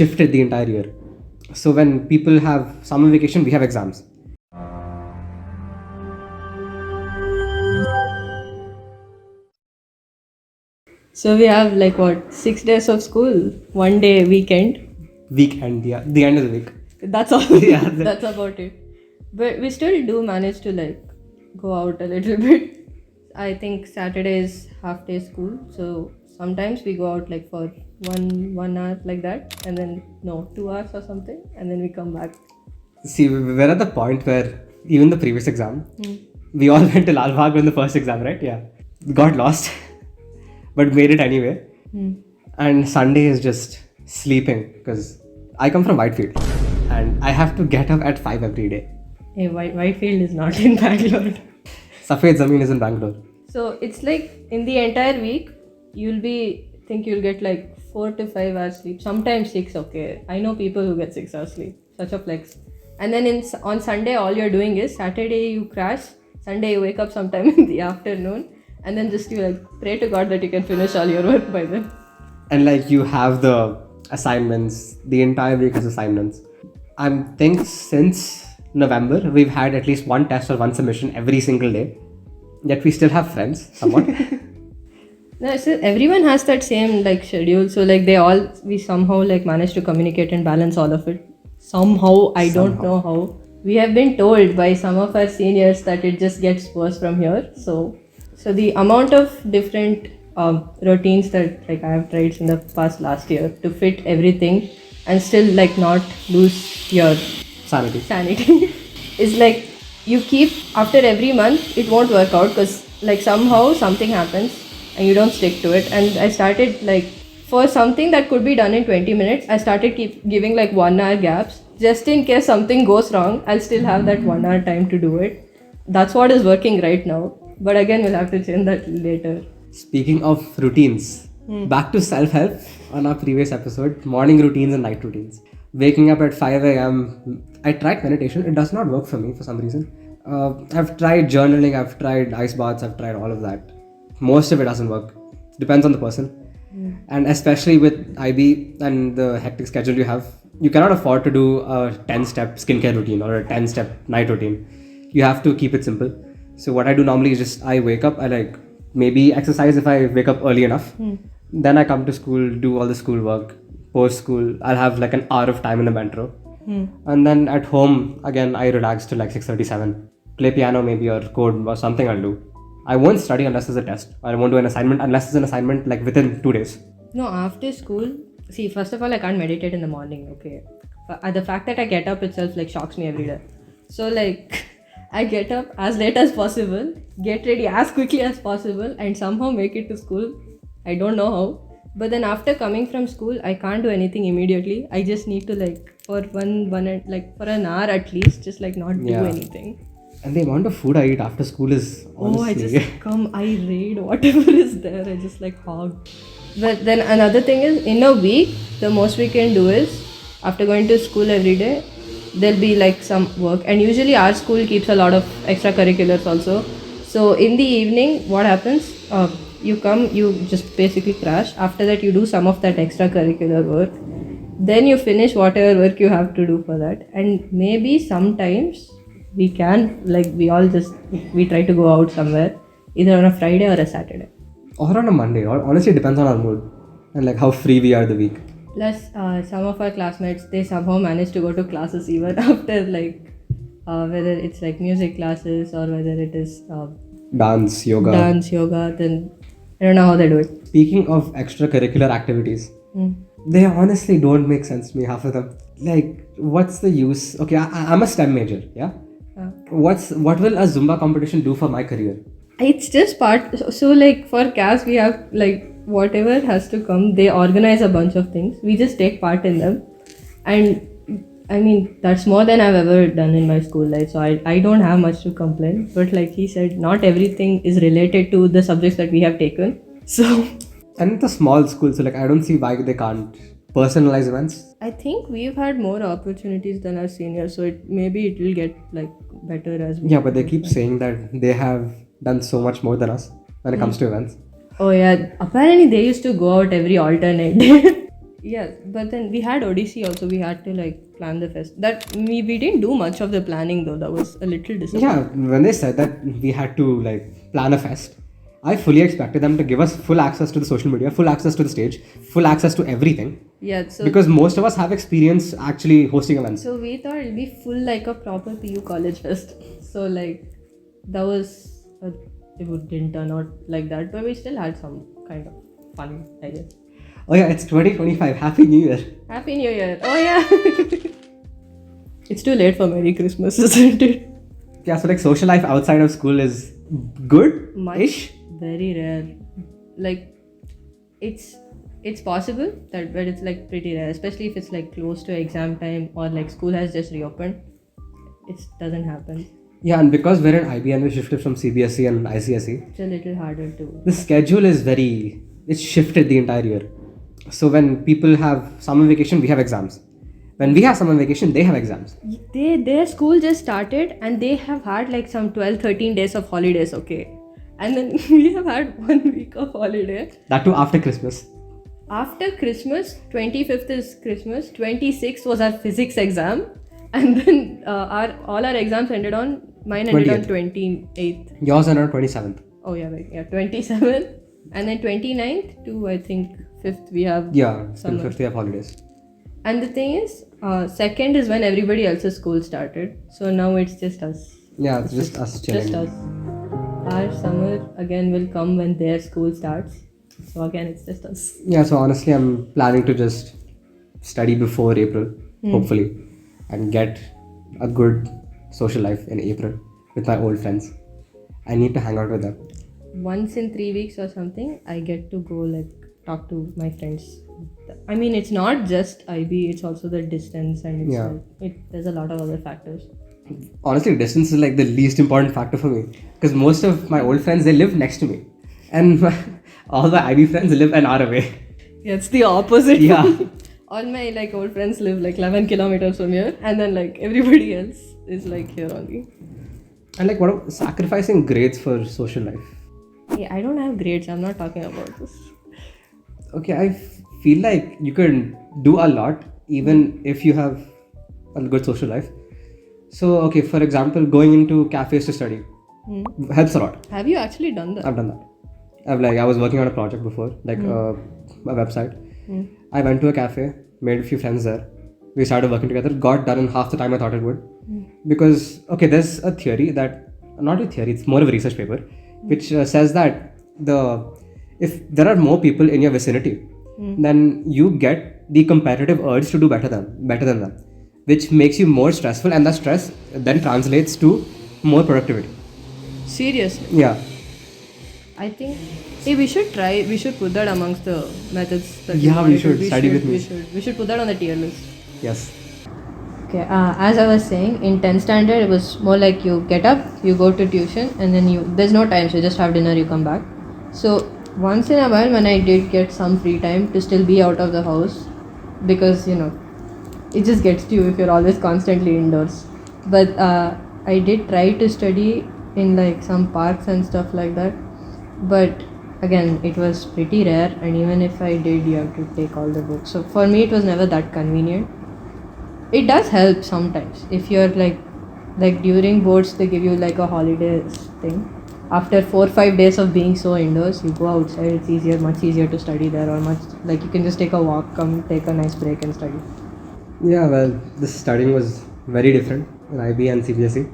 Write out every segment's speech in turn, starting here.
shifted the entire year. So when people have summer vacation, we have exams. So we have 6 days of school, 1 day weekend. Weekend, yeah, the end of the week. That's all. Yeah, That's about it. But we still do manage to go out a little bit. I think Saturday is half day school, so sometimes we go out for one hour like that, and then 2 hours or something, and then we come back. See, we're at the point where even the previous exam, we all went to Lal Bagh in the first exam, right? Yeah. Got lost, but made it anyway. And Sunday is just sleeping because I come from Whitefield and I have to get up at 5 every day. Hey, Whitefield is not in Bangalore. Safed Zameen is in Bangalore. So it's in the entire week, you'll get 4 to 5 hours sleep. Sometimes 6, okay. I know people who get 6 hours sleep. Such a flex. And then on Sunday, all you're doing is Saturday you crash, Sunday you wake up sometime in the afternoon, and then just you pray to God that you can finish all your work by then. And you have the assignments, the entire week is assignments. I think since November, we've had at least one test or one submission every single day. Yet we still have friends, somewhat. No, so everyone has that same schedule. So we somehow manage to communicate and balance all of it. Somehow, I don't know how. We have been told by some of our seniors that it just gets worse from here. So the amount of different routines that I have tried in the past last year to fit everything and still not lose your sanity is you keep after every month it won't work out because somehow something happens and you don't stick to it. And I started for something that could be done in 20 minutes, I started giving 1 hour gaps just in case something goes wrong. I'll still have that 1 hour time to do it. That's what is working right now. But again, we'll have to change that later. Speaking of routines, back to self-help on our previous episode, morning routines and night routines. Waking up at 5 a.m. I tried meditation. It does not work for me for some reason. I've tried journaling, I've tried ice baths, I've tried all of that. Most of it doesn't work. It depends on the person. And especially with IB and the hectic schedule you have, you cannot afford to do a 10-step skincare routine or a 10-step night routine. You have to keep it simple. So what I do normally is just I wake up, I maybe exercise if I wake up early enough. Then I come to school, do all the school work. Post school, I'll have an hour of time in the metro. And then at home, again, I relax till 6:37. Play piano maybe or code or something I'll do. I won't study unless there's a test. I won't do an assignment unless it's an assignment within 2 days. No, after school, see, first of all, I can't meditate in the morning, okay? The fact that I get up itself shocks me every day. So I get up as late as possible, get ready as quickly as possible, and somehow make it to school. I don't know how. But then after coming from school, I can't do anything immediately. I just need to for an hour at least, just not do anything. And the amount of food I eat after school is honestly... I just come, I raid whatever is there. I just hog. But then another thing is, in a week, the most we can do is, after going to school every day, there'll be some work. And usually our school keeps a lot of extracurriculars also. So in the evening, what happens? You come, you just basically crash. After that, you do some of that extracurricular work. Then you finish whatever work you have to do for that. And maybe sometimes we can, we try to go out somewhere, either on a Friday or a Saturday. Or on a Monday. Honestly, it depends on our mood and how free we are the week. Plus, some of our classmates, they somehow manage to go to classes even after whether it's music classes or whether it is dance, yoga, then I don't know how they do it. Speaking of extracurricular activities, they honestly don't make sense to me, half of them. What's the use? Okay, I'm a STEM major, yeah? What will a Zumba competition do for my career? It's just part. So for CAS, we have whatever has to come, they organize a bunch of things. We just take part in them. And I mean, that's more than I've ever done in my school life. So I don't have much to complain. But he said, not everything is related to the subjects that we have taken. So... And it's a small school, so I don't see why they can't personalize events. I think we've had more opportunities than our seniors. So maybe it will get better as well. Yeah, but they keep saying that they have done so much more than us when it comes to events. Oh yeah, apparently they used to go out every alternate day. Yes, but then we had Odyssey also. We had to like plan the fest. That we didn't do much of the planning though. That was a little disappointing. Yeah, when they said that we had to like plan a fest, I fully expected them to give us full access to the social media, full access to the stage, full access to everything. Yeah, so Because most of us have experience actually hosting events. so we thought it'd be full like a proper PU college fest. So like that was it didn't turn out like that, but we still had some kind of fun, I guess. Oh yeah, it's 2025. Happy New Year. Happy New Year! Oh yeah. It's too late for Merry Christmas, isn't it? Yeah, so like social life outside of school is good-ish. Very rare. Like it's possible that, but it's like pretty rare, especially if it's like close to exam time or like school has just reopened. It doesn't happen. Yeah, and because we're in IB and we shifted from CBSE and ICSE, It's a little harder to. the schedule is it's shifted the entire year. So when people have summer vacation, we have exams. When we have summer vacation, they have exams. Their school just started and they have had like some 12-13 days of holidays, okay? And then we have had 1 week of holiday. That too after Christmas. After Christmas, 25th is Christmas, 26th was our physics exam, and then all our exams ended on, mine ended on 28th. Yours are on 27th. Oh yeah, right, yeah, 27th, and then 29th to I think 5th we have Yeah, till summer. 5th we have holidays. And the thing is, 2nd is when everybody else's school started, so now it's just us. Yeah, it's just us chilling. Just us. Our summer again will come when their school starts. So again, it's just us. Yeah, so honestly, I'm planning to just study before April, hopefully, and get a good social life in April with my old friends. I need to hang out with them. Once in 3 weeks or something, I get to go like talk to my friends. I mean, it's not just IB; it's also the distance, and it's Yeah. there's a lot of other factors. Honestly, distance is like the least important factor for me because most of my old friends they live next to me, and all my IB friends live an hour away. Yeah, it's the opposite. Yeah. All my like old friends live like 11 kilometers from here, and then like everybody else is like here only. And like, what about sacrificing grades for social life? Hey, I don't have grades. I'm not talking about this. Okay, I feel like you can do a lot even if you have a good social life. So, okay, for example, going into cafes to study helps a lot. Have you actually done that? I've done that. I was working on a project before, like a website. I went to a cafe, made a few friends there. We started working together. Got done in half the time I thought it would. Because, okay, there's a theory that, not a theory, it's more of a research paper, which says that if there are more people in your vicinity, then you get the competitive urge to do better than them, which makes you more stressful, and the stress then translates to more productivity. Seriously? Yeah. I think. Hey, we should put that amongst the methods that Yeah, we monitor. should. Study with me. We should put that on the tier list. Yes. Okay, as I was saying, in 10th standard, it was more like you get up, you go to tuition, and then there's no time, so you just have dinner, you come back. So, once in a while, when I did get some free time to still be out of the house, because, it just gets to you if you're always constantly indoors. But I did try to study in like some parks and stuff like that. But again, it was pretty rare, and even if I did, you have to take all the books. So, for me, it was never that convenient. It does help sometimes if you're like during boards they give you like a holiday thing. After 4 or 5 days of being so indoors, you go outside. It's much easier to study there, or much like you can just take a walk, come take a nice break and study. Yeah, well, this studying was very different in IB and CBSE.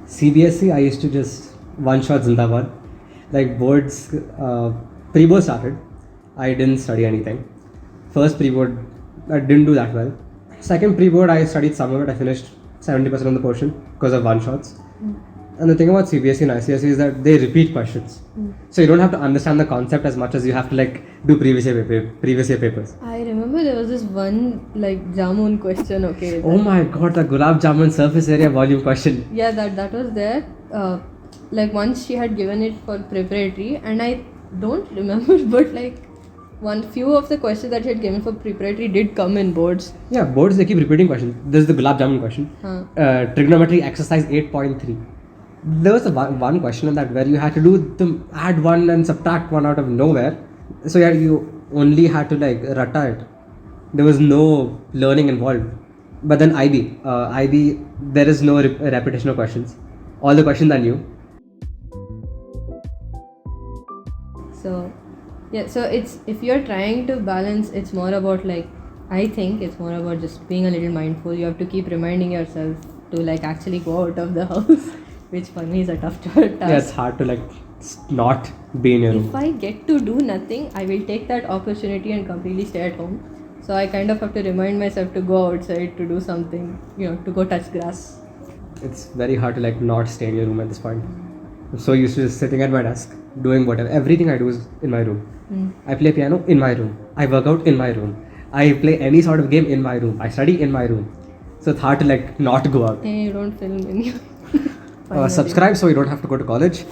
CBSE, I used to just one shot Zindabad. Like boards, pre-board started, I didn't study anything. First pre-board, I didn't do that well. Second pre-board, I studied some of it. I finished 70% of the portion because of one-shots. And the thing about CBSE and ICSE is that they repeat questions. So you don't have to understand the concept as much as you have to like do previous year papers. I remember there was this one like jamun question. Okay. Oh my god, the gulab jamun surface area volume question. Yeah, that was there. Like once she had given it for preparatory, and I don't remember, but like few of the questions that she had given for preparatory did come in boards. Yeah, boards they keep repeating questions. This is the gulab jamun question. Trigonometry exercise 8.3. There was one question in that where you had to do add one and subtract one out of nowhere. So yeah, you only had to like ratta it. There was no learning involved. But then IB, there is no repetition of questions. All the questions are new. So yeah, so it's, if you're trying to balance, it's more about like, I think it's more about just being a little mindful. You have to keep reminding yourself to like actually go out of the house, which for me is a tough task. Yeah, it's hard to like not be in your room. If I get to do nothing, I will take that opportunity and completely stay at home. So I kind of have to remind myself to go outside to do something, to go touch grass. It's very hard to like not stay in your room at this point. I'm so used to just sitting at my desk, doing whatever. Everything I do is in my room. I play piano in my room. I work out in my room. I play any sort of game in my room. I study in my room. So it's hard to like not go out. Hey, you don't film in your Subscribe so you don't have to go to college.